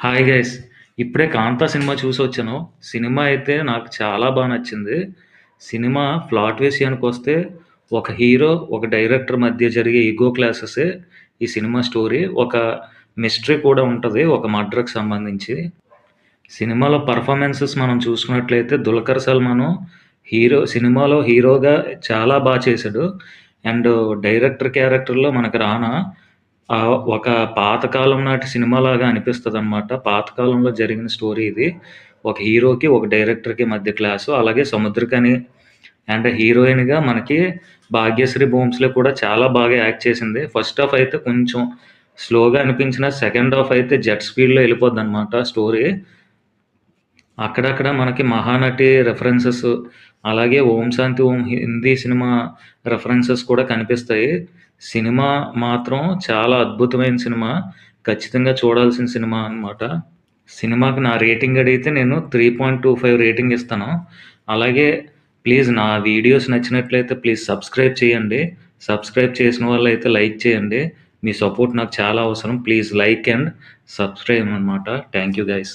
Hi guys! ఇప్పుడే 'కాంతా' cinema చూసొచ్చాను. Cinema అయితే నాకు చాలా నచ్చింది. సినిమా ప్లాట్ విషయానికొస్తే ఒక హీరో, ఒక డైరెక్టర్ మధ్య జరిగే ఇగో క్లాషెసే ఈ సినిమా స్టోరీ. ఒక మిస్టరీ కూడా ఉంటది. ఒక మర్డర్‌కి సంబంధించి. సినిమాలో పెర్ఫార్మన్సెస్ మనం చూసుకున్నట్లయితే 'దుల్కర్ సల్మాన్' సినిమాలో హీరోగా చాలా చేశాడు. అండ్ డైరెక్టర్ క్యారెక్టర్‌లో మనకు 'రానా' ఒక పాతకాలం నాటి సినిమాలాగా అనిపిస్తదనమాట. పాతకాలంలో జరిగిన స్టోరీ ఇది. ఒక హీరోకి, ఒక డైరెక్టర్‌కి మధ్య క్లాసు. అలాగే 'సముద్రఖని' అండ్ హీరోయిన్‌గా మనకి 'భాగ్యశ్రీ భోంస్లే' కూడా చాలా బాగా యాక్ట్ చేసింది. ఫస్ట్ హాఫ్ అయితే కొంచెం స్లోగా అనిపించినా, సెకండ్ హాఫ్ అయితే జెట్ స్పీడ్‌లో ఎళ్ళిపోద్దనమాట స్టోరీ. అక్కడక్కడ మనకి 'మహానటి' రెఫరెన్సెస్, అలాగే 'ఓం శాంతి ఓం' హిందీ సినిమా రెఫరెన్సెస్ కూడా కనిపిస్తాయి. సినిమా మాత్రం చాలా అద్భుతమైన సినిమా. ఖచ్చితంగా చూడాల్సిన సినిమా అనమాట. సినిమాకి నా రేటింగ్ అడిగితే నేను 3.25 రేటింగ్ ఇస్తాను. అలాగే ప్లీజ్ నా వీడియోస్ నచ్చినట్లయితే ప్లీజ్ సబ్స్క్రైబ్ చేయండి. సబ్స్క్రైబ్ చేసిన వాళ్ళైతే లైక్ చేయండి. మీ సపోర్ట్ నాకు చాలా అవసరం. ప్లీజ్ లైక్ అండ్ సబ్స్క్రైబ్ అనమాట. Thank you guys.